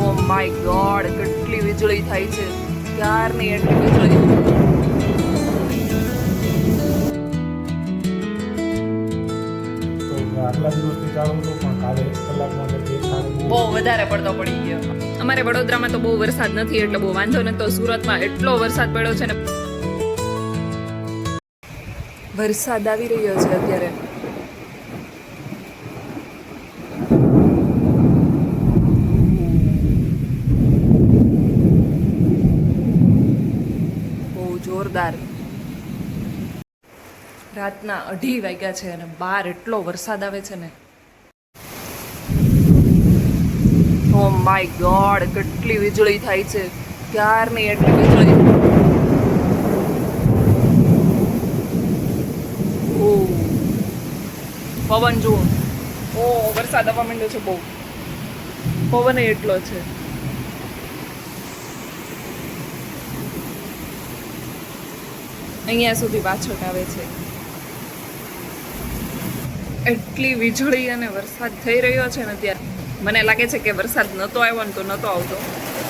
Oh my God, કેટલી વીજળી થાય છે ક્યારની, એટલી વીજળી. બહુ વધારે પડતો પડી ગયો. અમારે વડોદરામાં તો બહુ વરસાદ નથી એટલે બહુ વાંધો નતો. સુરતમાં એટલો વરસાદ પડ્યો છે ને. વરસાદ આવી રહ્યો છે અત્યારે. બહુ જોરદાર. રાતના 2:30 વાગ્યા છે અને બહાર એટલો વરસાદ આવે છે ને. ઓ માય ગોડ, કેટલી વીજળી થાય છે ક્યારની, એટલી વીજળી. ઓ પવન જુઓ. ઓ વરસાદ આવવા માંડ્યો છે બહુ. પવન એટલો છે. અહીંયા સુધી પાછળ આવે છે. એટલી વીજળી અને વરસાદ થઈ રહ્યો છે ને ત્યારે મને લાગે છે કે વરસાદ નહોતો આવ્યો ને તો નહોતો આવતો,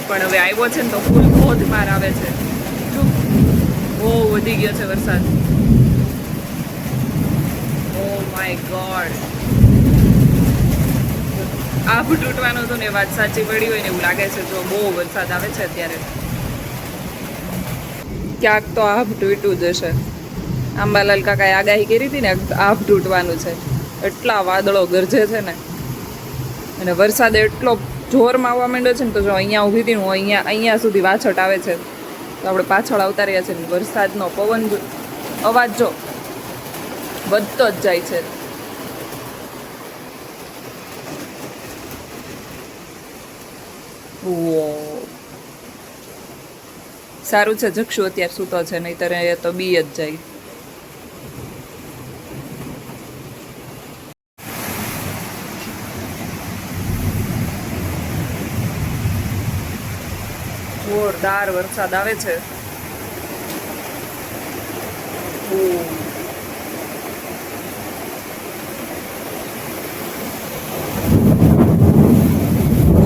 પણ હવે આવ્યો છે ને તો ફૂલ ધોધમાર આવે છે. બહુ વધી ગયો છે વરસાદ. ઓ માય ગોડ, આભ તૂટવાનું હતું ને વાત સાચી પડી હોય ને એવું લાગે છે. જો બહુ વરસાદ આવે છે અત્યારે. ક્યાંક તો આભ તૂટ્યું જ હશે. આંબાલાલ કાકાએ આગાહી કરી હતી ને આભ તૂટવાનું છે. એટલા વાદળો ગરજે છે ને, અને વરસાદ એટલો જોરમાં આવવા માંડ્યો છે ને. તો જો અહીંયા ઊભી હતી હું, અહીંયા સુધી વાછટ આવે છે. તો આપણે પાછળ આવતા રહ્યા છે. વરસાદનો પવન અવાજ જો વધતો જ જાય છે. સારું છે જક્ષુ અત્યારે સૂતો છે, નહીંતર એ તો બી જ જાય. જોરદાર વરસાદ આવે છે.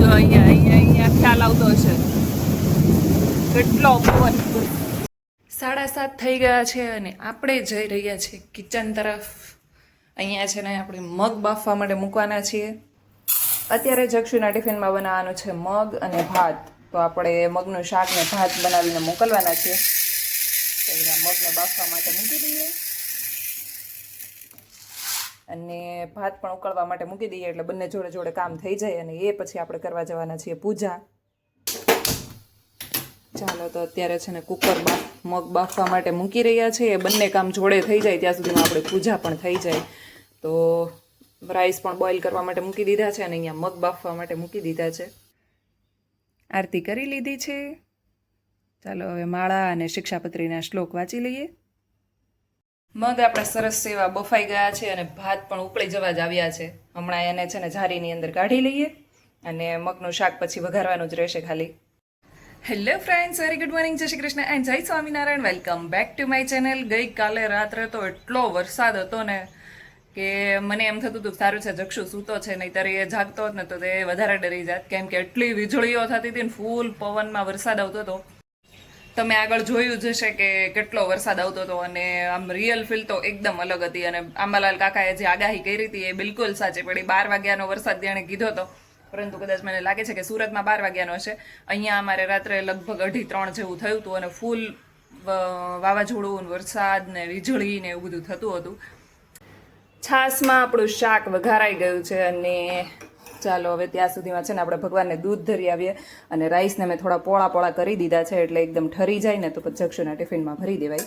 જો અહીંયા ખ્યાલ આવતો હશે કેટલો પવન. 7:30 થઈ ગયા છે અને આપણે જઈ રહ્યા છીએ કિચન તરફ. અહીંયા છે ને આપણે મગ બાફવા માટે મૂકવાના છીએ. અત્યારે જક્ષુના ટિફિનમાં બનાવવાનું છે મગ અને ભાત. તો આપણે મગનું શાક ને ભાત બનાવીને મોકલવાના છીએ. તો અહીંયા મગને બાફવા માટે મૂકી દઈએ અને ભાત પણ ઉકળવા માટે મૂકી દઈએ, એટલે બંને જોડે જોડે કામ થઈ જાય. અને એ પછી આપણે કરવા જવાના છીએ પૂજા. ચાલો તો અત્યારે છે ને કુકરમાં મગ બાફવા માટે મૂકી રહ્યા છે. એ બંને કામ જોડે થઈ જાય ત્યાં સુધીમાં આપણે પૂજા પણ થઈ જાય. તો રાઈસ પણ બોઇલ કરવા માટે મૂકી દીધા છે અને અહીંયા મગ બાફવા માટે મૂકી દીધા છે. આરતી કરી લીધી છે. ચાલો હવે માળા અને શિક્ષાપત્રીના શ્લોક વાંચી લઈએ. મગ આપણા સરસ સેવા બફાઈ ગયા છે અને ભાત પણ ઉકળી જવા જ આવ્યા છે. હમણાં એને છે ને જારીની અંદર કાઢી લઈએ અને મગનું શાક પછી વઘારવાનું જ રહેશે ખાલી. Hello friends, very good morning, જય શ્રી કૃષ્ણ એન્ડ જય Swaminarayan. Welcome back to my channel. ગઈકાલે રાત્રે તો એટલો વરસાદ હતો ને કે મને એમ થતું હતું સારું છે જક્ષુ સૂતો છે, નહીંતર એ જાગતો જ ને તો તે વધારે ડરી જાત, કેમ કે એટલી વીજળીઓ થતી હતી ને ફૂલ પવનમાં વરસાદ આવતો હતો. તમે આગળ જોયું જ હશે કે કેટલો વરસાદ આવતો હતો અને આમ રિયલ ફીલ તો એકદમ અલગ હતી. અને આંબાલાલ કાકાએ જે આગાહી કરી હતી એ બિલકુલ સાચી પડી. 12 વાગ્યાનો વરસાદ જેણે કીધો હતો, પરંતુ કદાચ મને લાગે છે કે સુરતમાં 12 વાગ્યાનો હશે. અહીંયા અમારે રાત્રે લગભગ 2:30-3 જેવું થયું હતું અને ફૂલ વાવાઝોડું, વરસાદ ને વીજળી ને એવું બધું થતું હતું. છાશમાં આપણું શાક વઘારાઈ ગયું છે અને ચાલો હવે ત્યાં સુધીમાં છે ને આપણે ભગવાનને દૂધ ધરી આવીએ. અને રાઈસને મેં થોડા પોળા પોળા કરી દીધા છે એટલે એકદમ ઠરી જાય ને તો પછી જક્ષુના ટિફિનમાં ભરી દેવાય.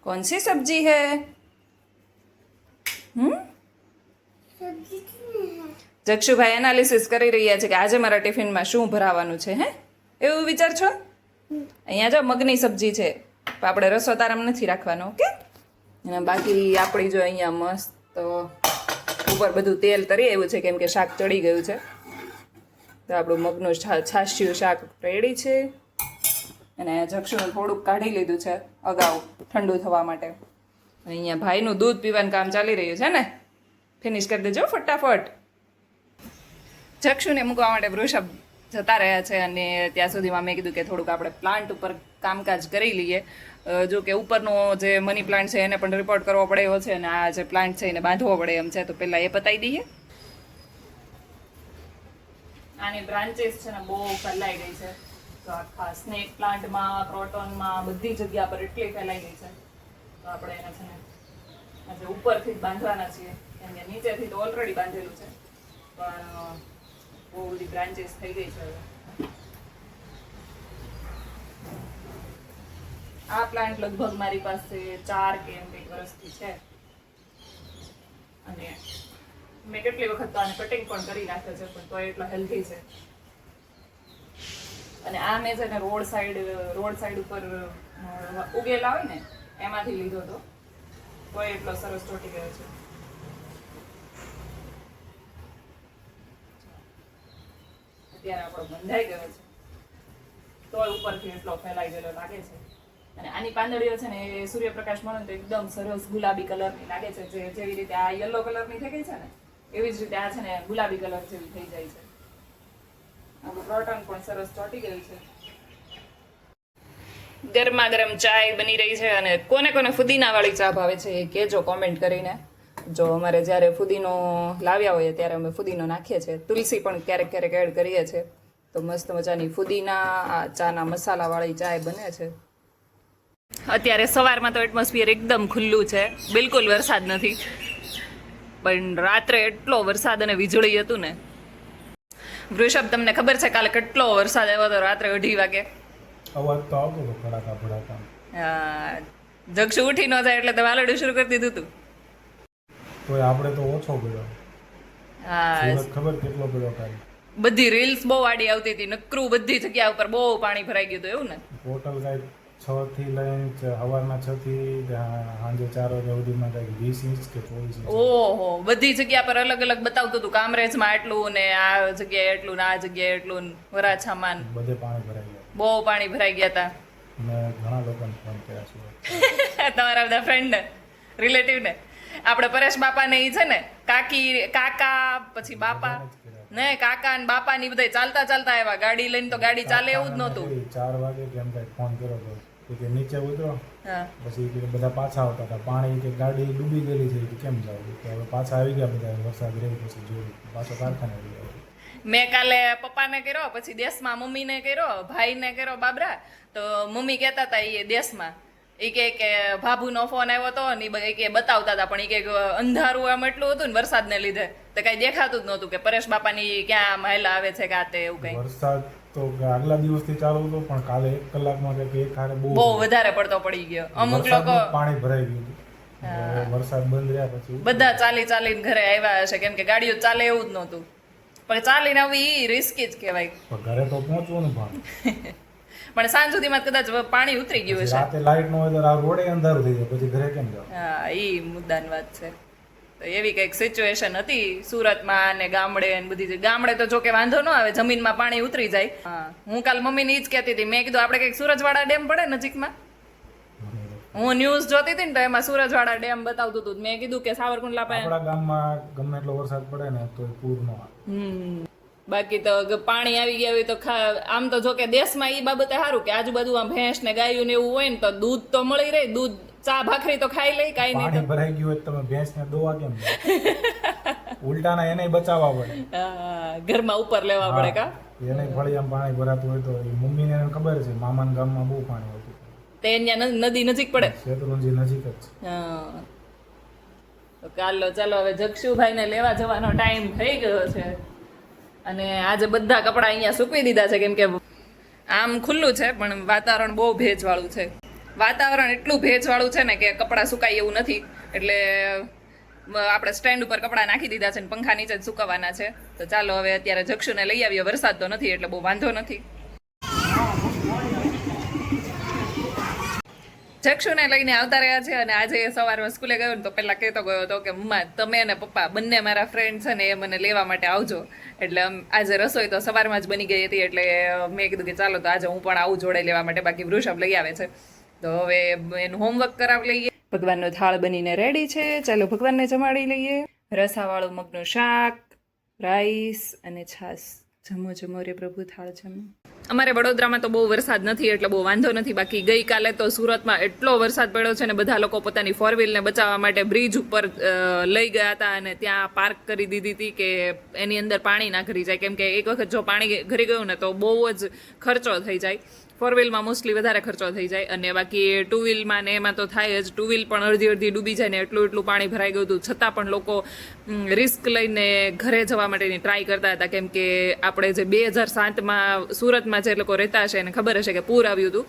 कौन सी सब्जी है? જક્ષુભાઈ એનાલિસિસ કરી રહ્યા છે કે આજે મારા ટિફિનમાં શું ભરાવાનું છે. હે એવું વિચાર છો? અહીંયા જો મગની સબ્જી છે, આપણે રસો તારામ નથી રાખવાનો, ઓકે? અને બાકી આપણી જો અહીંયા મસ્ત ઉપર બધું તેલ તરી આવ્યું છે કેમ કે શાક ચડી ગયું છે. તો આપણું મગનું છાશિયું શાક રેડી છે. અને જક્ષુનું થોડુંક કાઢી લીધું છે અગાઉ ઠંડુ થવા માટે. અને અહીંયા ભાઈનું દૂધ પીવાનું કામ ચાલી રહ્યું છે ને, ફિનિશ કરી દેજો ફટાફટ. જક્ષુને મૂકવા માટે વૃષભ જતા રહ્યા છે અને ત્યાં સુધીમાં મેં કીધું કે થોડુંક આપણે પ્લાન્ટ ઉપર કામકાજ કરી લઈએ. જો કે ઉપરનો જે મની પ્લાન્ટ છે એને પણ રિપોર્ટ કરવો પડે એવો છે અને આ જે પ્લાન્ટ છે એને બાંધવો પડે એમ છે, તો પહેલાં એ પતાવી દઈએ. આની બ્રાન્ચીસ છે ને બહુ ફેલાઈ ગઈ છે, તો આખા સ્નેક પ્લાન્ટમાં, ક્રોટોનમાં, બધી જગ્યા પર એટલી ફેલાઈ ગઈ છે. તો આપણે એને છે ને આજે ઉપરથી જ બાંધવાના છીએ, કેમ કે નીચેથી તો ઓલરેડી બાંધેલું છે, પણ બહુ બધી બ્રાન્ચીસ થઈ ગઈ છે હવે. આ પ્લાન્ટ લગભગ મારી પાસે 4 કે એમ કંઈક વર્ષથી છે અને મેં કેટલી વખત તો આને કટિંગ પણ કરી નાખ્યો છે, પણ તો એટલો હેલ્ધી છે. અને આ મેં છે ને રોડ સાઈડ ઉપર ઉગેલા હોય ને એમાંથી લીધો હતો, તો એટલો સરસ ચોટી ગયો છે. અત્યારે આપણો બંધાઈ ગયો છે, તો ઉપરથી એટલો ફેલાઈ ગયેલો લાગે છે. અને આની પાંદડીઓ છે ને એ સૂર્યપ્રકાશ મળે તો એકદમ સરસ ગુલાબી કલરની લાગે છે, જેવી રીતે આ યલો કલરની થઈ ગઈ છે ને એવી જ રીતે આ છે ને ગુલાબી કલર જેવી થઈ જાય છે. આપણું ક્રોટન પણ સરસ ચોટી ગયું છે. ગરમા ગરમ ચાય બની રહી છે અને કોને કોને ફુદીના વાળી ચા ભાવે છે એ કહેજો કોમેન્ટ કરીને. જો અમારે જ્યારે ફુદીનો લાવ્યા હોઈએ ત્યારે અમે ફુદીનો નાખીએ છીએ, તુલસી પણ ક્યારેક ક્યારેક એડ કરીએ છીએ. તો મસ્ત મજાની ફુદીના ચાના મસાલાવાળી ચાય બને છે. અત્યારે સવારમાં તો એટમોસ્ફિયર એકદમ ખુલ્લું છે, બિલકુલ વરસાદ નથી, પણ રાત્રે એટલો વરસાદ અને વીજળી હતું ને. વૃષભ, તમને ખબર છે કાલે કેટલો વરસાદ આવ્યો હતો રાત્રે 2:30 વાગે? અવાજ તો આવતો હતો ભડાકા ભડાકા. હા, જક્ષુ ઉઠી ન જાય એટલે તો વાલડું શરૂ કરી દીધું હતું. તોય આપણે તો ઓછો પડ્યો. હા, સુરત ખબર કેટલો પડ્યો કાલે. બધી રીલ્સ બહુ આડી આવતી હતી, નકરું બધી જગ્યા ઉપર બહુ પાણી ભરાઈ ગયું હતું એવું ને. ટોટલ કાંઈક 6 થી લઈને સવારના 6 થી સાંજે 4 વાગ્યા સુધીમાં કાંઈક 20 ઇંચ કે 24 ઇંચ. ઓહો, બધી જગ્યા પર અલગ અલગ બતાવતું હતું, કામરેજમાં એટલું ને આ જગ્યાએ એટલું ને આ જગ્યાએ એટલું ને વરાછામાં બધે પાણી ભરાઈ ગયા. બહુ પાણી ભરાઈ ગયા હતા. મેં ઘણા લોકોને ફોન કર્યા છે. તમારા બધા ફ્રેન્ડ રિલેટિવ ને આપણે પરેશ બાપા ને ઈ છે ને કાકા પછી બાપા ને કાકા ને બાપા ની બધા ચાલતા આવ્યા ગાડી લઈને, તો ગાડી ચાલે એવું જ નહોતું. 4 વાગે કેમ કઈ ફોન કર્યો તો કે નીચે ઉતરો, હા, પછી કે બધા પાછા આવતા હતા. પાણી કે ગાડી ડૂબી ગયેલી છે કે કેમ જાવ, તો હવે પાછા આવી ગયા બધા. વરસાદ રહી પછી જોયું પાછો કારખાને આવી ગયો. મેં કાલે પપ્પાને કર્યો, પછી દેશમાં મમ્મીને કર્યો, ભાઈને કર્યો બાબરા. તો મમ્મી કહેતા હતા એ દેશમાં એ કે ભાભુનો ફોન આવ્યો હતો ને એ કે બતાવતા હતા, પણ એ કે અંધારું આમ એટલું હતું ને વરસાદને લીધે તો કઈ દેખાતું જ નહોતું કે પરેશ બાપાની ક્યાં મહિલા આવે છે કે આ તે એવું કઈ. વરસાદ તો આગલા દિવસથી ચાલુ હતો, પણ કાલે 1 કલાકમાં કે એક હારે બહુ વધારે પડતો પડી ગયો. અમુક લોકો પાણી ભરાઈ ગયું. વરસાદ બંધ રહ્યા પછી બધા ચાલીને ઘરે આવ્યા હશે, કેમ કે ગાડીઓ ચાલે એવું જ નહોતું. પણ ચાલીને આવી ઈ રિસ્કી જ કહેવાય. ઘરે તો પહોંચવાનું પણ પણ સાંજ સુધીમાં કદાચ પાણી ઉતરી ગયું હશે. રાતે લાઈટ ન હોય તો આ રોડે અંધારું થઈ જાય, પછી ઘરે કેમ જાવ? હા, ઈ મુદ્દાની વાત છે. તો એવી કંઈક સિચ્યુએશન હતી સુરતમાં અને ગામડે ને બધી. ગામડે તો જો કે વાંધો ન આવે, જમીનમાં પાણી ઉતરી જાય. હા, હું કાલ મમ્મીને ઈ જ કહેતી હતી, મેં કીધું આપણે કંઈક સૂરજવાડા ડેમ પડે નજીકમાં. હું ન્યૂઝ જોતી હતી ને તો એમાં સૂરજવાડા ડેમ બતાવતું હતું. મેં કીધું કે સાવરકુંડલા પાસે આપણા ગામમાં ગમે એટલો વરસાદ પડે ને તો પૂર ન આવે. બાકી તો પાણી આવી ગયા હોય તો આમ તો જો કે દેશમાં એ બાબતે સારું કે આજુબાજુમાં ભેંસ ને ગાયું ને એવું હોય ને તો દૂધ તો મળી રહે, દૂધ ચા ભાખરી તો ખાઈ લઈ, કાઈ નહીં. પાણી ભરાઈ ગયું હોય તમે ભેંસ ને દોવા કેમ? ઉલટાના એને બચાવવા પડે. ઘરમાં ઉપર લેવા પડે કા? એને ફળિયામાં પાણી ભરાતું હોય તો મમ્મીને ખબર છે, મામાના ગામમાં બહુ પાણી હતું. તે ત્યાં નદી નજીક પડે, શેત્રુંજી નજીક જ છે. હા, તો ચાલો હવે જક્ષુભાઈને લેવા જવાનો ટાઈમ થઈ ગયો છે. અને આજે બધા કપડાં અહીંયા સૂકવી દીધા છે, કેમ કે આમ ખુલ્લું છે પણ વાતાવરણ બહુ ભેજવાળું છે. વાતાવરણ એટલું ભેજવાળું છે ને કે કપડાં સુકાય એવું નથી. એટલે આપણે સ્ટેન્ડ ઉપર કપડાં નાખી દીધા છે ને પંખા નીચે જ સુકવવાના છે. તો ચાલો હવે અત્યારે જક્ષુને લઈ આવીએ. વરસાદ તો નથી એટલે બહુ વાંધો નથી. જક્ષુને લઈને આવતા રહ્યા છે અને આજે સવારમાં સ્કૂલે ગયો ને તો પહેલા કહેતો ગયો હતો કે મમ્મા તમે અને પપ્પા બંને મારા ફ્રેન્ડ છે ને એ મને લેવા માટે આવજો. એટલે આજે રસોઈ તો સવારમાં જ બની ગઈ હતી એટલે મેં કીધું કે ચાલો તો આજે હું પણ આવું જોડે લેવા માટે, બાકી વૃષભ લઈ આવે છે. તો હવે એનું હોમવર્ક કરાવી લઈએ. ભગવાનનો થાળ બનીને રેડી છે, ચાલો ભગવાનને જમાડી લઈએ. રસાવાળું મગનું શાક, રાઈસ અને છાશ. જમો જમો રે પ્રભુ થાળ જમો. અમારે વડોદરામાં તો બહુ વરસાદ નથી એટલે બહુ વાંધો નથી, બાકી ગઈકાલે તો સુરતમાં એટલો વરસાદ પડ્યો છે ને બધા લોકો પોતાની ફોર વ્હીલને બચાવવા માટે બ્રિજ ઉપર લઈ ગયા હતા અને ત્યાં પાર્ક કરી દીધી હતી કે એની અંદર પાણી ના ઘરી જાય, કેમ કે એક વખત જો પાણી ઘરી ગયું ને તો બહુ જ ખર્ચો થઈ જાય. ફોર વ્હીલમાં મોસ્ટલી વધારે ખર્ચો થઈ જાય અને બાકી ટુ વ્હીલમાં ને એમાં તો થાય જ. ટુ વ્હીલ પણ અડધી ડૂબી જાય ને એટલું પાણી ભરાઈ ગયું હતું, છતાં પણ લોકો રિસ્ક લઈને ઘરે જવા માટેની ટ્રાય કરતા હતા, કેમ કે આપણે જે 2007માં સુરતમાં જે લોકો રહેતા હશે એને ખબર હશે કે પૂર આવ્યું હતું.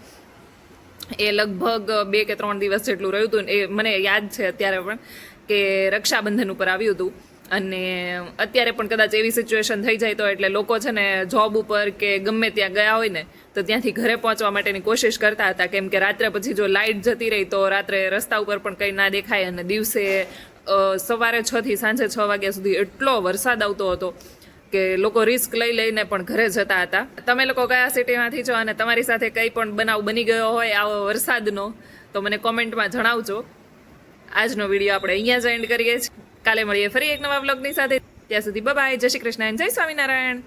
એ લગભગ 2 કે 3 દિવસ જેટલું રહ્યું હતું. એ મને યાદ છે અત્યારે પણ કે રક્ષાબંધન ઉપર આવ્યું હતું. અને અત્યારે પણ કદાચ એવી સિચ્યુએશન થઈ જાય તો એટલે લોકો છે ને જોબ ઉપર કે ગમે ત્યાં ગયા હોય ને તો ત્યાંથી ઘરે પહોંચવા માટેની કોશિશ કરતા હતા, કેમ કે રાત્રે પછી જો લાઇટ જતી રહી તો રાત્રે રસ્તા ઉપર પણ કંઈ ના દેખાય અને દિવસે સવારે 6 થી સાંજે 6 વાગ્યા સુધી એટલો વરસાદ આવતો હતો કે લોકો રિસ્ક લઈને પણ ઘરે જતા હતા. તમે લોકો કયા સિટીમાંથી છો અને તમારી સાથે કંઈ પણ બનાવ બની ગયો હોય આવો વરસાદનો તો મને કોમેન્ટમાં જણાવજો. આજનો વિડીયો આપણે અહીંયા જ એન્ડ કરીએ છીએ. કાલે મળીએ ફરી એક નવા વ્લોગની સાથે. ત્યાં સુધી બાય, જય શ્રી કૃષ્ણ, જય સ્વામિનારાયણ.